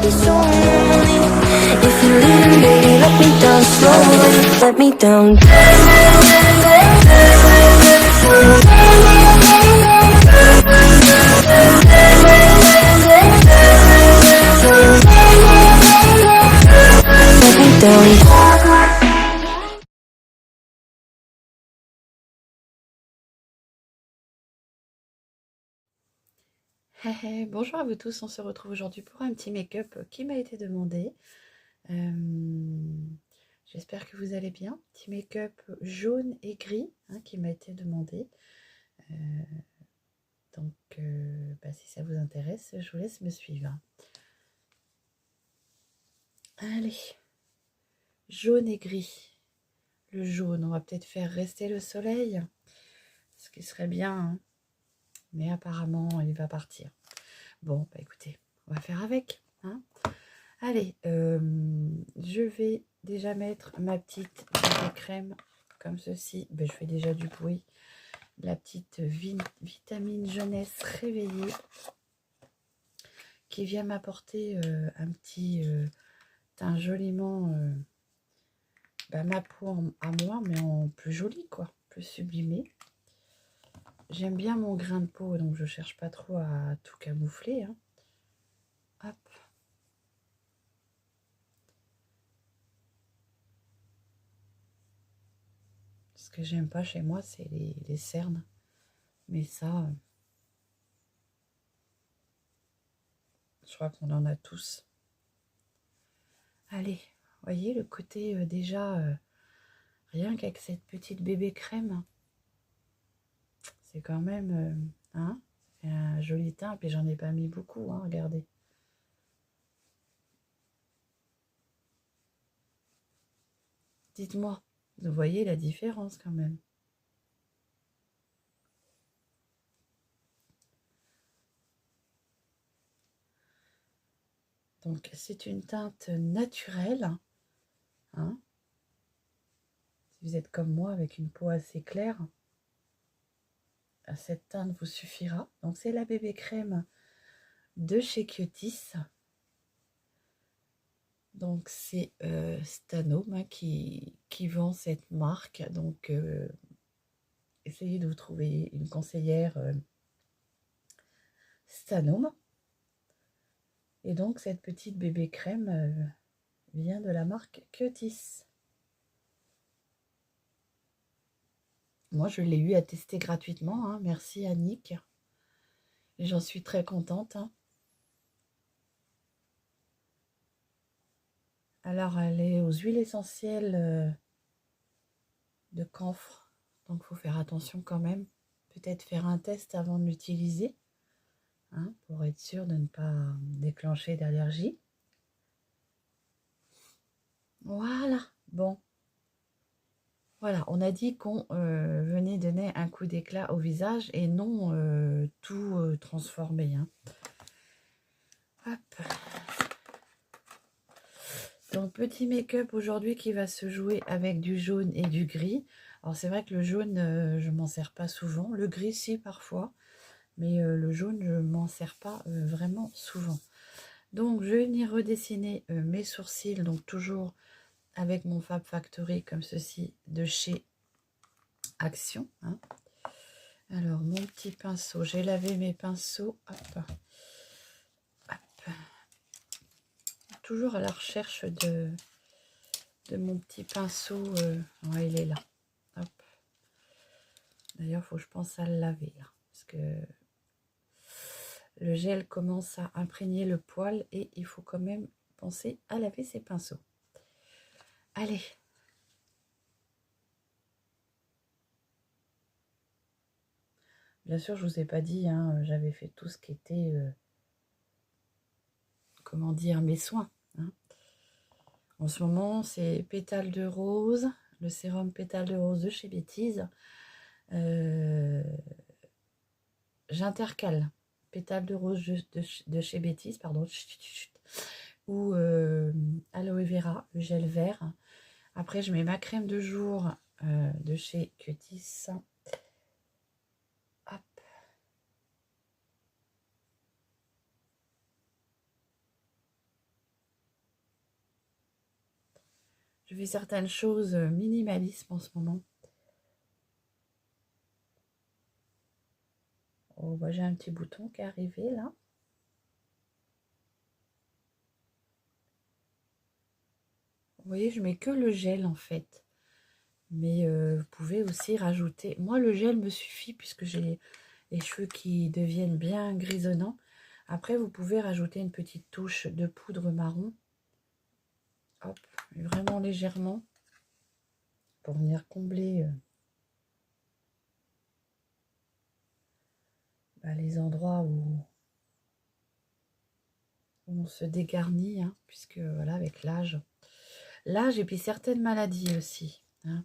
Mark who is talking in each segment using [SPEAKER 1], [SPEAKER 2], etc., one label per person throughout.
[SPEAKER 1] be so lonely. If you're leaving, baby, let me down slowly. Let me down. Let me down.
[SPEAKER 2] Hey, hey, bonjour à vous tous, on se retrouve aujourd'hui pour un petit make-up qui m'a été demandé. J'espère que vous allez bien. Petit make-up jaune et gris qui m'a été demandé. Donc, si ça vous intéresse, je vous laisse me suivre. Allez, jaune et gris. Le jaune, on va peut-être faire rester le soleil, ce qui serait bien, hein. Mais apparemment, il va partir. Bon, écoutez, on va faire avec, hein. Allez, je vais déjà mettre ma petite crème comme ceci. Je fais déjà du bruit. La petite vitamine jeunesse réveillée qui vient m'apporter un petit teint joliment ma peau à moi, mais en plus jolie, quoi, plus sublimée. J'aime bien mon grain de peau, donc je cherche pas trop à tout camoufler, hein. Hop. Ce que j'aime pas chez moi, c'est les cernes. Mais ça, je crois qu'on en a tous. Allez, voyez le côté déjà, rien qu'avec cette petite bébé crème, c'est quand même, ça fait un joli teint. Puis j'en ai pas mis beaucoup, hein, regardez. Dites-moi, vous voyez la différence quand même. Donc c'est une teinte naturelle, hein. Si vous êtes comme moi avec une peau assez claire, cette teinte vous suffira. Donc c'est la bébé crème de chez Kietis. Donc c'est Stanome qui vend cette marque. Donc essayez de vous trouver une conseillère Stanome. Et donc cette petite bébé crème vient de la marque Kietis. Moi je l'ai eu à tester gratuitement, hein. Merci Annick. Et j'en suis très contente, hein. Alors elle est aux huiles essentielles de camphre. Donc il faut faire attention quand même. Peut-être faire un test avant de l'utiliser, hein, pour être sûr de ne pas déclencher d'allergie. Voilà, bon. Voilà, on a dit qu'on venait donner un coup d'éclat au visage et non tout transformer, hein. Hop. Donc, petit make-up aujourd'hui qui va se jouer avec du jaune et du gris. Alors, c'est vrai que le jaune, je m'en sers pas souvent. Le gris, si, parfois. Mais le jaune, je m'en sers pas vraiment souvent. Donc, je vais venir redessiner mes sourcils. Donc, toujours avec mon Fab Factory comme ceci de chez Action, hein. Alors, mon petit pinceau. J'ai lavé mes pinceaux. Hop. Hop. Toujours à la recherche de mon petit pinceau. Ouais, il est là. Hop. D'ailleurs, il faut que je pense à le laver, là, parce que le gel commence à imprégner le poil et il faut quand même penser à laver ses pinceaux. Allez. Bien sûr, je ne vous ai pas dit, hein, j'avais fait tout ce qui était, comment dire, mes soins, hein. En ce moment, c'est pétales de rose, le sérum pétales de rose de chez Bétise. J'intercale pétales de rose de chez Bétise, pardon, ou aloe vera, le gel vert. Après, je mets ma crème de jour de chez Kietis. Hop. Je fais certaines choses minimalisme en ce moment. Oh, bah, j'ai un petit bouton qui est arrivé là. Vous voyez, je mets que le gel en fait. Mais vous pouvez aussi rajouter... Moi, le gel me suffit puisque j'ai les cheveux qui deviennent bien grisonnants. Après, vous pouvez rajouter une petite touche de poudre marron. Hop, vraiment légèrement. Pour venir combler les endroits où on se dégarnit. Hein, puisque voilà, avec l'âge. L'âge et puis certaines maladies aussi. Hein.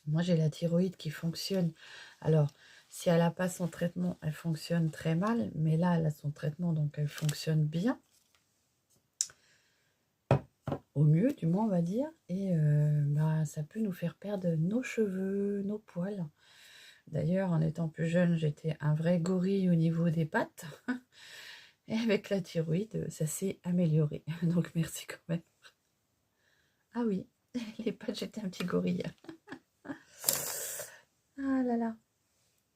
[SPEAKER 2] Moi, j'ai la thyroïde qui fonctionne. Alors, si elle n'a pas son traitement, elle fonctionne très mal. Mais là, elle a son traitement, donc elle fonctionne bien. Au mieux, du moins, on va dire. Et ça peut nous faire perdre nos cheveux, nos poils. D'ailleurs, en étant plus jeune, j'étais un vrai gorille au niveau des pattes. Et avec la thyroïde, ça s'est amélioré. Donc, merci quand même. Ah oui, les pattes, j'étais un petit gorille. Ah là là.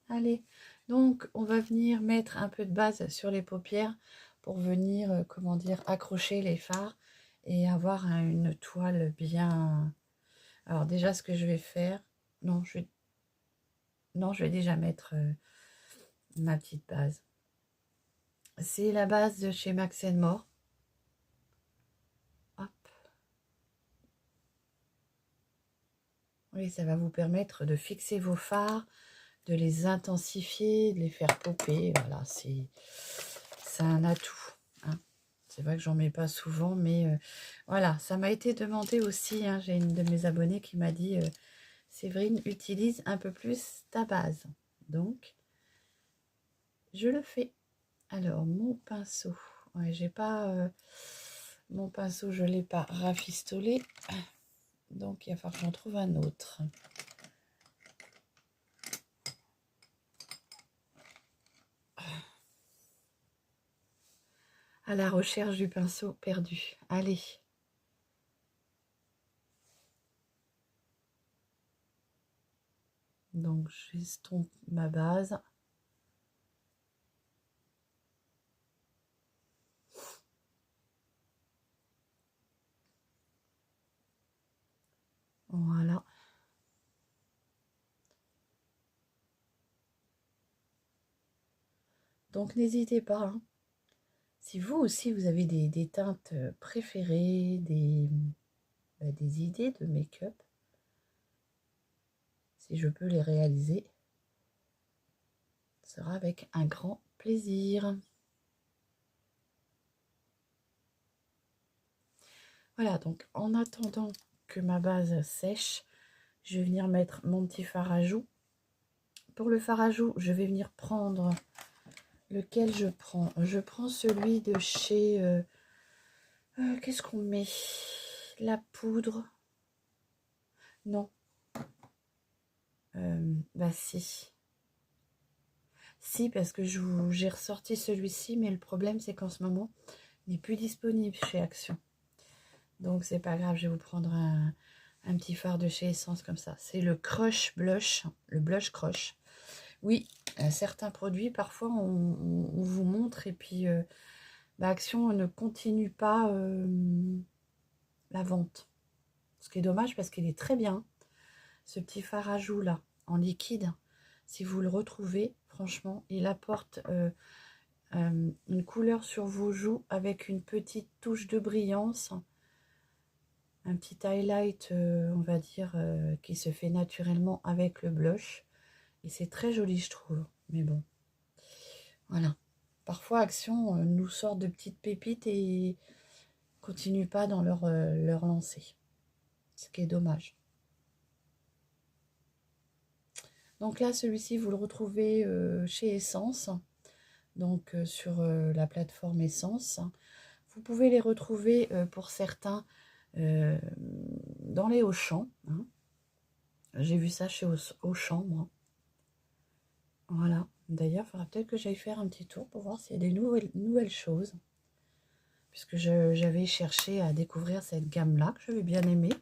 [SPEAKER 2] Allez, donc on va venir mettre un peu de base sur les paupières pour venir, comment dire, accrocher les fards et avoir une toile bien... Alors déjà, ce que je vais faire... Non, je vais déjà mettre ma petite base. C'est la base de chez Max More. Hop. Oui, ça va vous permettre de fixer vos fards, de les intensifier, de les faire popper. Voilà, c'est un atout. Hein. C'est vrai que j'en mets pas souvent, mais voilà, ça m'a été demandé aussi. Hein, j'ai une de mes abonnées qui m'a dit Séverine, utilise un peu plus ta base. Donc, je le fais. Alors, mon pinceau. Ouais, j'ai pas... mon pinceau, je ne l'ai pas rafistolé. Donc, il va falloir que j'en trouve un autre. À la recherche du pinceau perdu. Allez. Donc, j'estompe ma base. Voilà. Donc, n'hésitez pas. Hein. Si vous aussi, vous avez des teintes préférées, des idées de make-up, si je peux les réaliser, ce sera avec un grand plaisir. Voilà, donc en attendant que ma base sèche, je vais venir mettre mon petit fard à joues. Pour le fard à joues, je vais venir prendre lequel je prends. Je prends celui de chez... qu'est-ce qu'on met? La poudre. Non. Si. Si, parce que j'ai ressorti celui-ci, mais le problème, c'est qu'en ce moment, il n'est plus disponible chez Action. Donc, c'est pas grave, je vais vous prendre un petit fard de chez Essence comme ça. C'est le Crush Blush, le Blush Crush. Oui, certains produits, parfois, on vous montre et puis Action ne continue pas la vente. Ce qui est dommage parce qu'il est très bien. Ce petit fard à joues là, en liquide, si vous le retrouvez, franchement, il apporte une couleur sur vos joues avec une petite touche de brillance. Un petit highlight, on va dire, qui se fait naturellement avec le blush. Et c'est très joli, je trouve. Mais bon, voilà. Parfois, Action nous sort de petites pépites et continue pas dans leur lancée. Ce qui est dommage. Donc là, celui-ci, vous le retrouvez chez Essence. Donc sur la plateforme Essence. Vous pouvez les retrouver pour certains dans les Auchan. Hein. J'ai vu ça chez Auchan, moi. Voilà. D'ailleurs, il faudra peut-être que j'aille faire un petit tour pour voir s'il y a des nouvelles choses. puisque j'avais cherché à découvrir cette gamme-là, que j'avais bien aimée,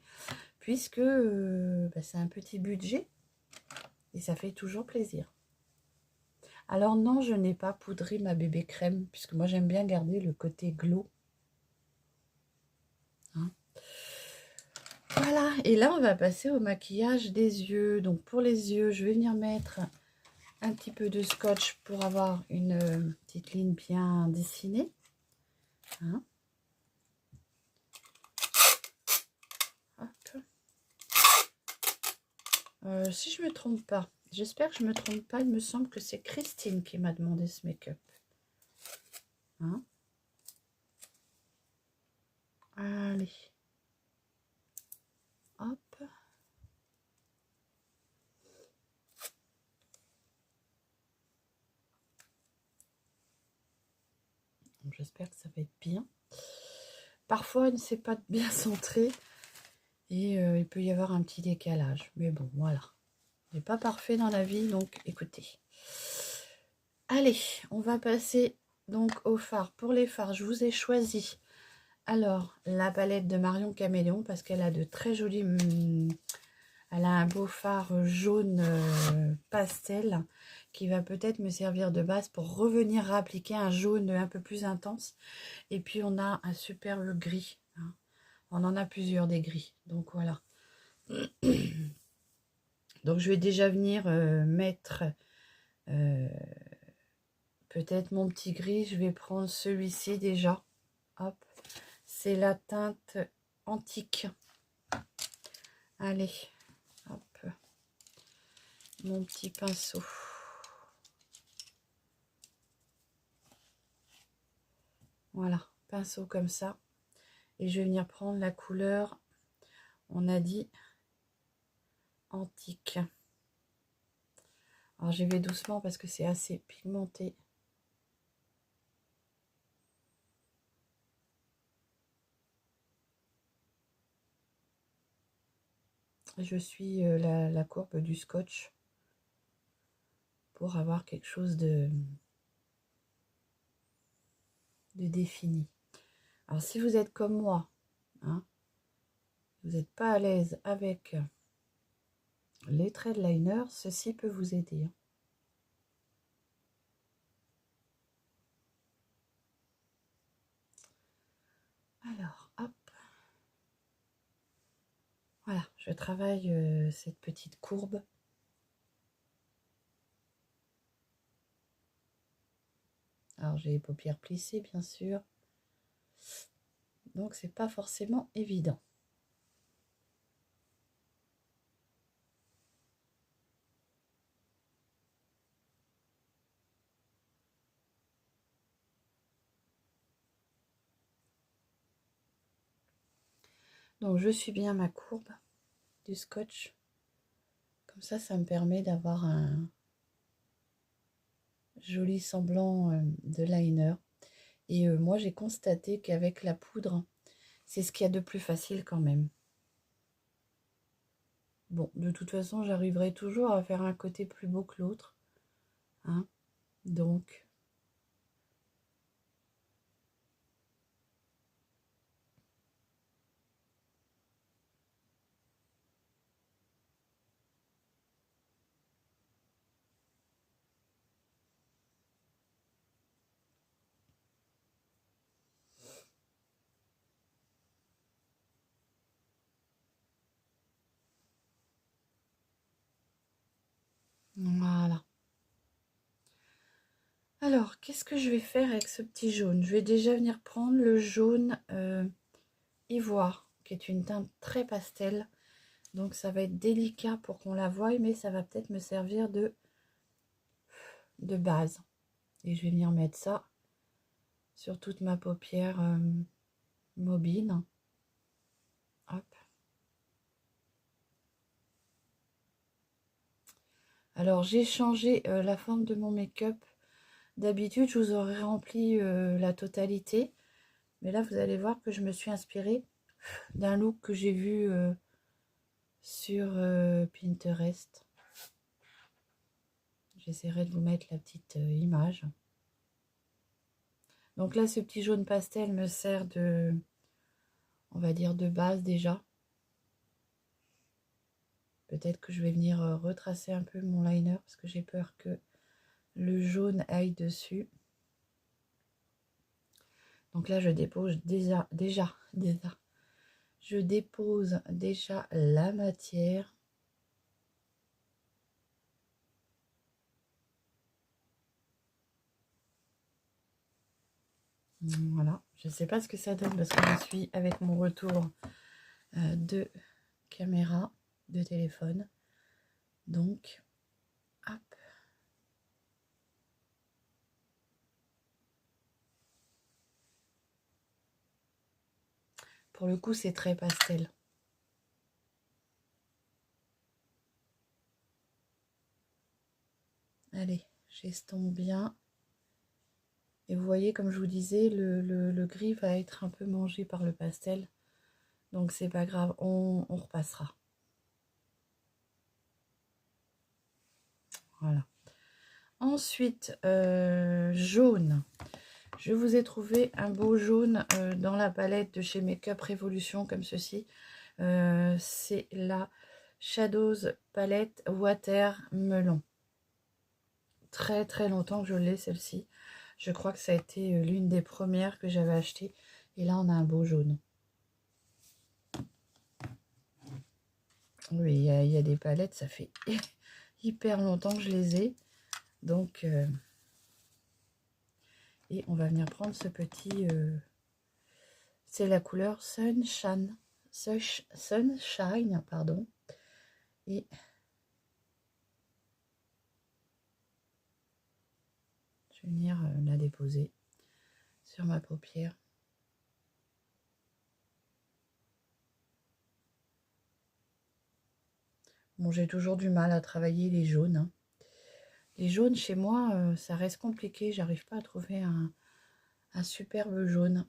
[SPEAKER 2] puisque bah, c'est un petit budget et ça fait toujours plaisir. Alors non, je n'ai pas poudré ma bébé crème, puisque moi j'aime bien garder le côté glow. Hein. Voilà, et là on va passer au maquillage des yeux. Donc pour les yeux, je vais venir mettre un petit peu de scotch pour avoir une petite ligne bien dessinée. Hein. Hop. Si je me trompe pas, j'espère que je me trompe pas, il me semble que c'est Christine qui m'a demandé ce make-up. Hein. Allez. Hop. J'espère que ça va être bien. Parfois, il ne sait pas bien centrer et il peut y avoir un petit décalage. Mais bon, voilà. On n'est pas parfait dans la vie, donc écoutez. Allez, on va passer donc au fard. Pour les fards, je vous ai choisi alors la palette de Marion Caméléon parce qu'elle a de très jolis... elle a un beau fard jaune pastel qui va peut-être me servir de base pour revenir réappliquer un jaune un peu plus intense. Et puis on a un superbe gris. Hein. On en a plusieurs des gris. Donc voilà. Donc je vais déjà venir mettre peut-être mon petit gris. Je vais prendre celui-ci déjà. Hop. C'est la teinte antique. Allez. Hop. Mon petit pinceau. Voilà. Pinceau comme ça. Et je vais venir prendre la couleur, on a dit, antique. Alors j'y vais doucement parce que c'est assez pigmenté. Je suis la courbe du scotch pour avoir quelque chose de défini. Alors si vous êtes comme moi, hein, vous n'êtes pas à l'aise avec les traits de liner, ceci peut vous aider. Alors, hop. Voilà, je travaille cette petite courbe. Alors, j'ai les paupières plissées, bien sûr. Donc, c'est pas forcément évident. Donc, je suis bien ma courbe du scotch. Comme ça me permet d'avoir un joli semblant de liner. Et moi, j'ai constaté qu'avec la poudre, c'est ce qu'il y a de plus facile quand même. Bon, de toute façon, j'arriverai toujours à faire un côté plus beau que l'autre. Hein, donc... Voilà. Alors, qu'est-ce que je vais faire avec ce petit jaune? Je vais déjà venir prendre le jaune ivoire, qui est une teinte très pastel. Donc, ça va être délicat pour qu'on la voie, mais ça va peut-être me servir de base. Et je vais venir mettre ça sur toute ma paupière mobile. Hop. Alors, j'ai changé la forme de mon make-up. D'habitude, je vous aurais rempli la totalité. Mais là, vous allez voir que je me suis inspirée d'un look que j'ai vu sur Pinterest. J'essaierai de vous mettre la petite image. Donc là, ce petit jaune pastel me sert de, on va dire, de base déjà. Peut-être que je vais venir retracer un peu mon liner parce que j'ai peur que le jaune aille dessus. Donc là, je dépose déjà, je dépose déjà la matière. Voilà, je ne sais pas ce que ça donne parce que je suis avec mon retour de caméra, de téléphone. Donc, hop. Pour le coup, c'est très pastel. Allez, j'estompe bien. Et vous voyez, comme je vous disais, le gris va être un peu mangé par le pastel. Donc, c'est pas grave, on repassera. Voilà. Ensuite, jaune. Je vous ai trouvé un beau jaune dans la palette de chez Make-up Révolution, comme ceci. C'est la Shadows Palette Water Melon. Très très longtemps que je l'ai, celle-ci. Je crois que ça a été l'une des premières que j'avais achetées. Et là, on a un beau jaune. Oui, il y a des palettes, ça fait hyper longtemps que je les ai. Donc, et on va venir prendre ce petit... c'est la couleur Sunshine. Sunshine, pardon. Et je vais venir la déposer sur ma paupière. Bon, j'ai toujours du mal à travailler les jaunes. Hein. Les jaunes, chez moi, ça reste compliqué. J'arrive pas à trouver un superbe jaune.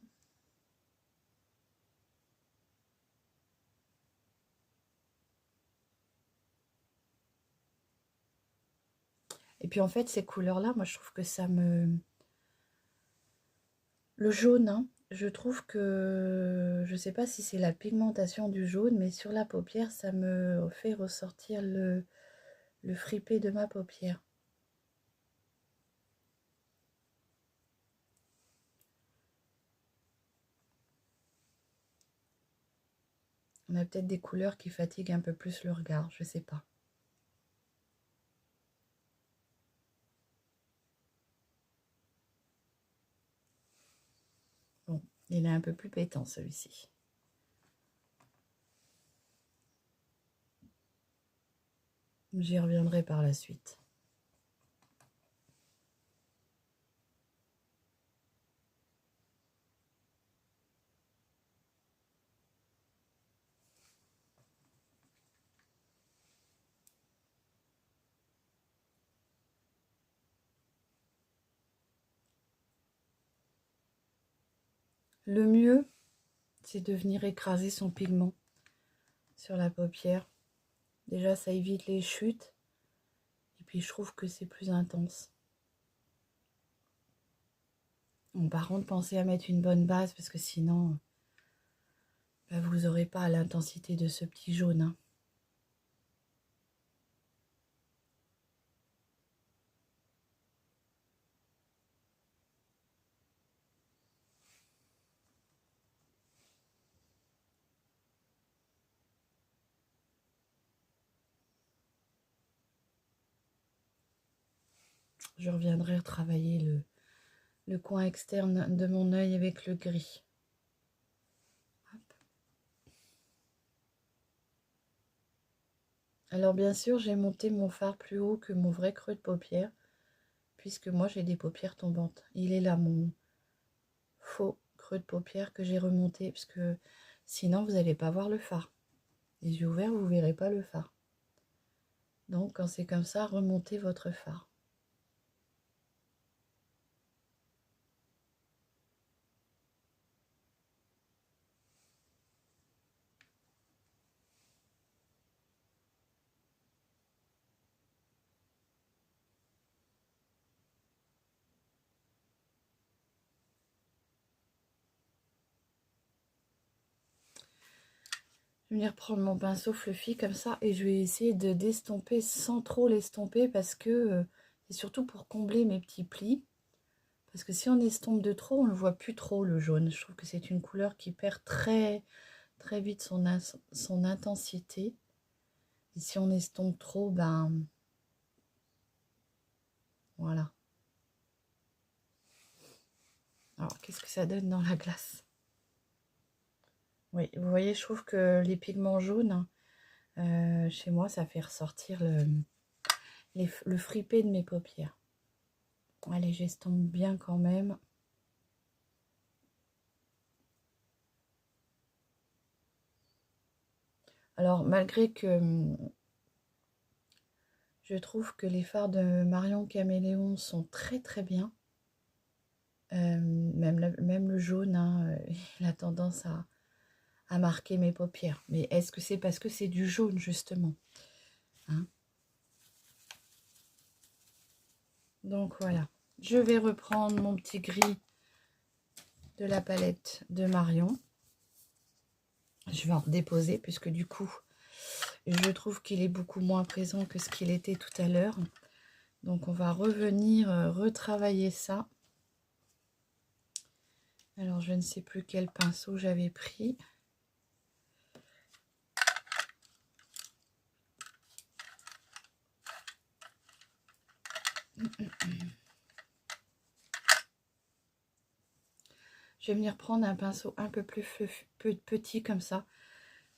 [SPEAKER 2] Et puis en fait, ces couleurs-là, moi, je trouve que ça me... Le jaune, hein, je trouve que... Je sais pas si c'est la pigmentation du jaune, mais sur la paupière, ça me fait ressortir le fripé de ma paupière. On a peut-être des couleurs qui fatiguent un peu plus le regard, je sais pas. Bon, il est un peu plus pétant celui-ci. J'y reviendrai par la suite. Le mieux, c'est de venir écraser son pigment sur la paupière. Déjà, ça évite les chutes. Et puis, je trouve que c'est plus intense. Bon, par contre, pensez à mettre une bonne base parce que sinon, bah, vous n'aurez pas l'intensité de ce petit jaune. Hein. Je reviendrai retravailler le coin externe de mon œil avec le gris. Hop. Alors bien sûr, j'ai monté mon fard plus haut que mon vrai creux de paupière, puisque moi j'ai des paupières tombantes. Il est là mon faux creux de paupière que j'ai remonté, parce que sinon vous n'allez pas voir le fard. Les yeux ouverts, vous ne verrez pas le fard. Donc quand c'est comme ça, remontez votre fard. Je vais venir prendre mon pinceau fluffy comme ça et je vais essayer de d'estomper sans trop l'estomper parce que c'est surtout pour combler mes petits plis. Parce que si on estompe de trop, on ne le voit plus trop le jaune. Je trouve que c'est une couleur qui perd très, très vite son intensité. Et si on estompe trop, ben voilà. Alors, qu'est-ce que ça donne dans la glace? Oui, vous voyez, je trouve que les pigments jaunes, chez moi, ça fait ressortir le fripé de mes paupières. Allez, j'estompe bien quand même. Alors, malgré que je trouve que les fards de Marion Caméléon sont très très bien, même le jaune, hein, il a tendance à marquer mes paupières. Mais est-ce que c'est parce que c'est du jaune, justement, hein? Donc voilà, je vais reprendre mon petit gris de la palette de Marion. Je vais en redéposer puisque du coup, je trouve qu'il est beaucoup moins présent que ce qu'il était tout à l'heure. Donc on va revenir retravailler ça. Alors je ne sais plus quel pinceau j'avais pris. Je vais venir prendre un pinceau un peu plus petit comme ça.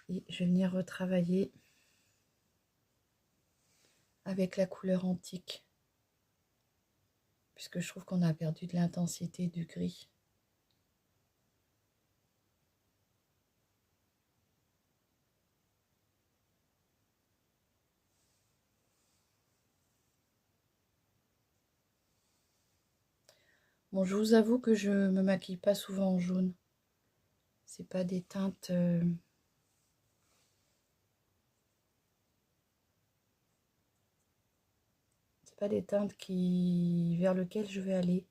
[SPEAKER 2] Et je vais venir retravailler avec la couleur antique. Puisque je trouve qu'on a perdu de l'intensité du gris. Bon, je vous avoue que je me maquille pas souvent en jaune. C'est pas des teintes... c'est pas des teintes vers lesquelles je vais aller.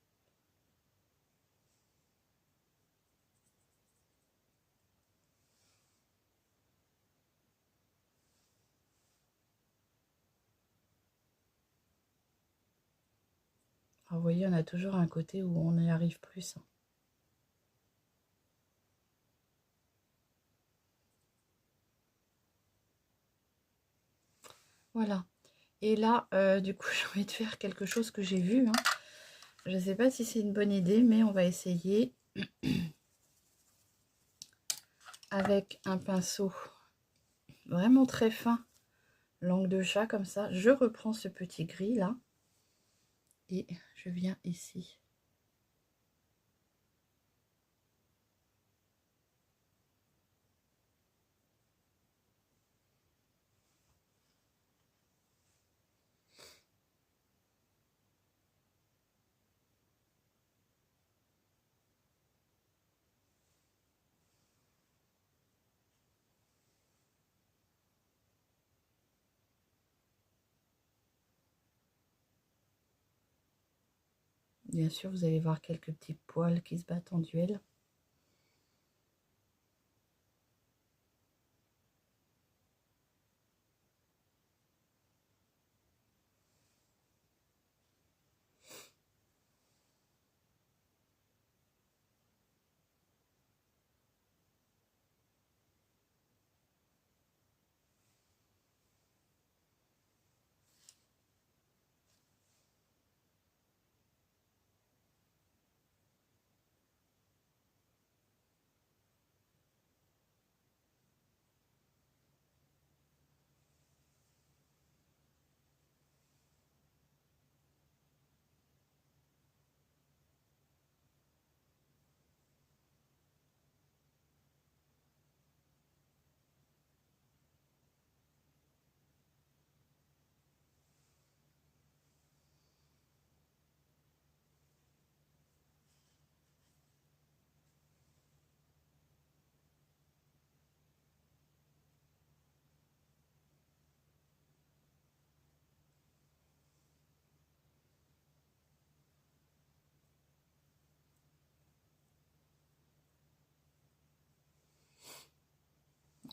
[SPEAKER 2] Alors, vous voyez, on a toujours un côté où on y arrive plus. Voilà. Et là, du coup, j'ai envie de faire quelque chose que j'ai vu, hein. Je ne sais pas si c'est une bonne idée, mais on va essayer avec un pinceau vraiment très fin, langue de chat comme ça. Je reprends ce petit gris là et je viens ici. Bien sûr, vous allez voir quelques petits poils qui se battent en duel.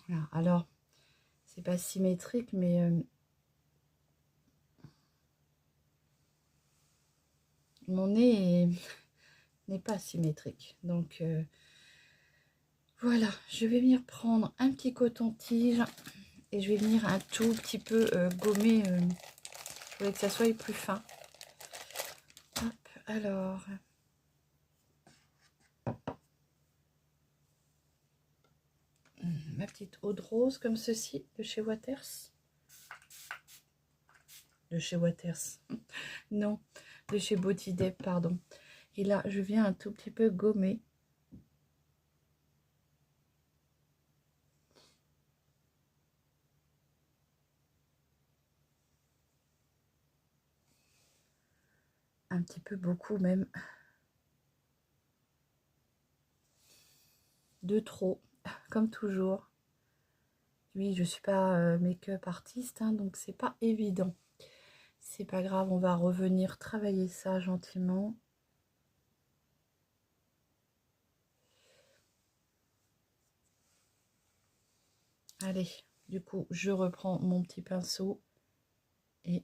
[SPEAKER 2] Voilà. Alors, c'est pas symétrique, mais mon nez n'est pas symétrique. Donc, voilà, je vais venir prendre un petit coton-tige et je vais venir un tout petit peu gommer. Je voulais que ça soit plus fin. Hop, alors... ma petite eau de rose comme ceci de chez Waters. De chez Waters. Non, de chez Beauty Dep, pardon. Et là, je viens un tout petit peu gommer. Un petit peu beaucoup même. De trop, comme toujours. Oui, je suis pas make-up artiste, hein, donc c'est pas évident. C'est pas grave, on va revenir travailler ça gentiment. Allez, du coup, je reprends mon petit pinceau et...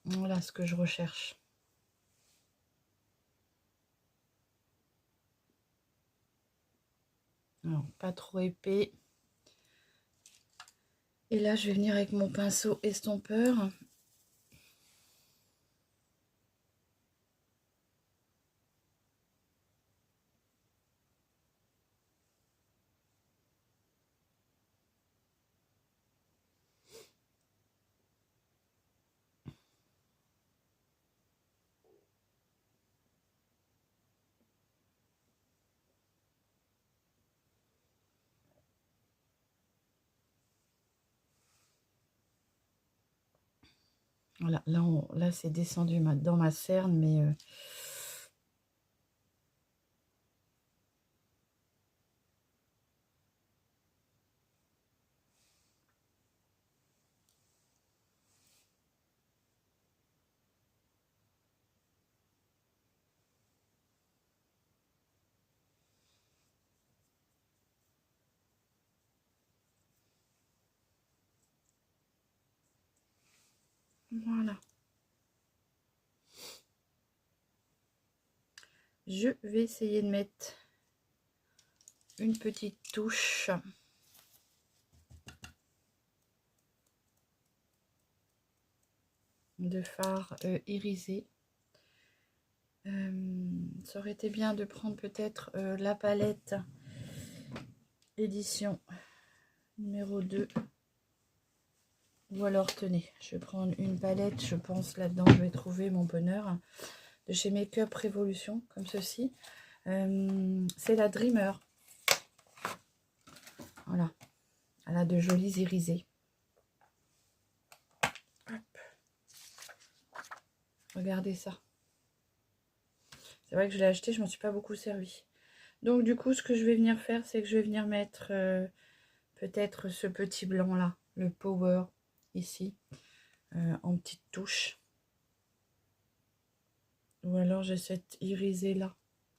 [SPEAKER 2] Voilà ce que je recherche. Alors, pas trop épais. Et là, je vais venir avec mon pinceau estompeur. Voilà, là c'est descendu dans ma cerne, mais voilà. Je vais essayer de mettre une petite touche de fard irisé. Ça aurait été bien de prendre peut-être la palette édition numéro 2. Ou alors, tenez, je vais prendre une palette, je pense là-dedans, je vais trouver mon bonheur. De chez Make Up Révolution, comme ceci. C'est la Dreamer. Voilà. Elle a de jolis irisés. Hop. Regardez ça. C'est vrai que je l'ai acheté, je m'en suis pas beaucoup servi. Donc du coup, ce que je vais venir faire, c'est que je vais venir mettre peut-être ce petit blanc là, le Power, ici, en petite touche. Ou alors j'ai cette irisée là,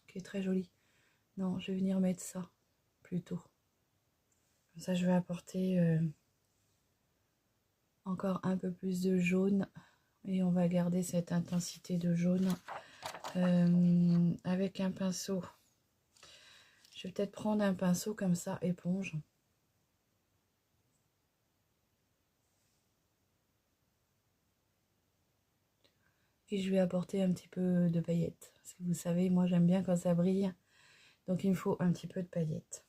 [SPEAKER 2] qui est très jolie. Non, je vais venir mettre ça, plutôt. Comme ça, je vais apporter encore un peu plus de jaune. Et on va garder cette intensité de jaune avec un pinceau. Je vais peut-être prendre un pinceau comme ça, éponge. Et je vais apporter un petit peu de paillettes. Parce que vous savez, moi j'aime bien quand ça brille. Donc il me faut un petit peu de paillettes.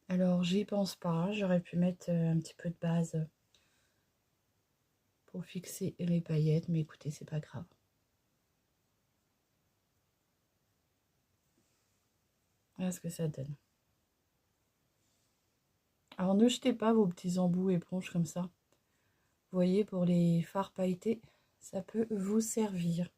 [SPEAKER 2] Alors j'y pense pas, j'aurais pu mettre un petit peu de base pour fixer les paillettes, mais écoutez, c'est pas grave. Voilà ce que ça donne. Alors ne jetez pas vos petits embouts éponges comme ça. Vous voyez, pour les fards pailletés, ça peut vous servir.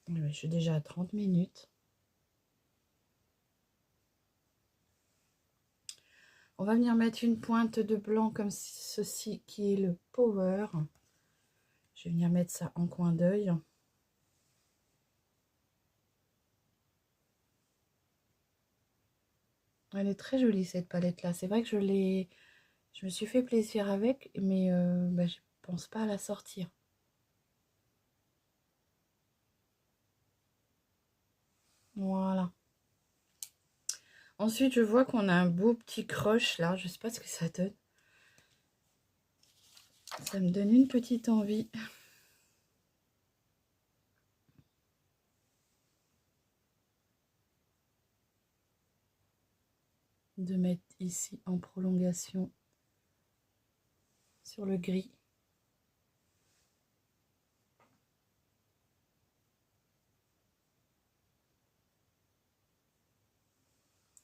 [SPEAKER 2] Je suis déjà à 30 minutes. On va venir mettre une pointe de blanc comme ceci qui est le power. Je vais venir mettre ça en coin d'œil. Elle est très jolie cette palette là. C'est vrai que je me suis fait plaisir avec, mais je pense pas à la sortir. Voilà. Ensuite, je vois qu'on a un beau petit crush là. Je sais pas ce que ça donne. Ça me donne une petite envie. De mettre ici en prolongation sur le gris.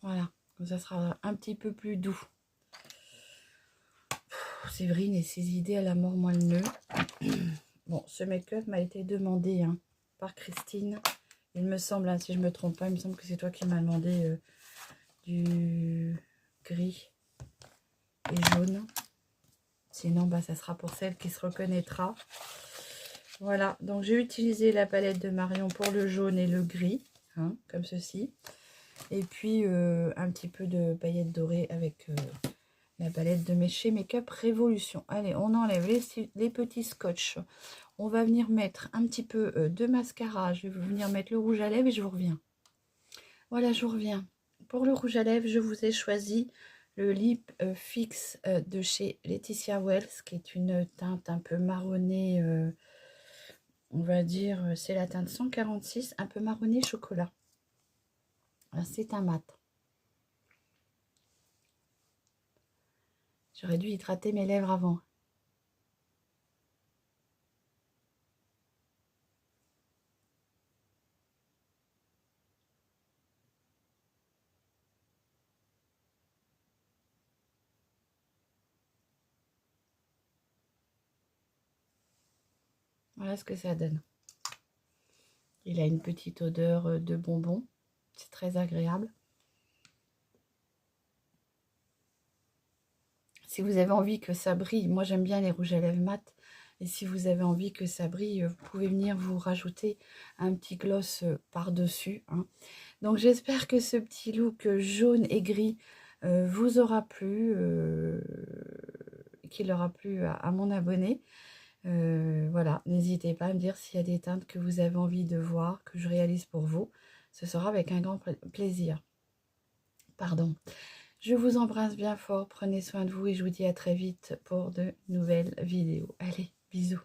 [SPEAKER 2] Voilà, comme ça sera un petit peu plus doux. Séverine et ses idées à la mort moi le nœud. Bon, ce make-up m'a été demandé par Christine. Il me semble, si je me trompe pas, il me semble que c'est toi qui m'as demandé du gris et jaune. Sinon, ça sera pour celle qui se reconnaîtra. Voilà, donc j'ai utilisé la palette de Marion pour le jaune et le gris, comme ceci. Et puis, un petit peu de paillettes dorées avec la palette de mes chez Make-up Révolution. Allez, on enlève les petits scotch. On va venir mettre un petit peu de mascara. Je vais venir mettre le rouge à lèvres et je vous reviens. Voilà, je vous reviens. Pour le rouge à lèvres, je vous ai choisi le Lip Fix de chez Laetitia Wells, qui est une teinte un peu marronnée, on va dire, c'est la teinte 146, un peu marronné chocolat. C'est un mat. J'aurais dû hydrater mes lèvres avant. Voilà ce que ça donne. Il a une petite odeur de bonbon. C'est très agréable. Si vous avez envie que ça brille, moi j'aime bien les rouges à lèvres mat. Et si vous avez envie que ça brille, vous pouvez venir vous rajouter un petit gloss par-dessus. Donc j'espère que ce petit look jaune et gris vous aura plu, qu'il aura plu à mon abonné. Voilà, n'hésitez pas à me dire s'il y a des teintes que vous avez envie de voir, que je réalise pour vous. Ce sera avec un grand plaisir. Pardon. Je vous embrasse bien fort, prenez soin de vous et je vous dis à très vite pour de nouvelles vidéos. Allez, bisous.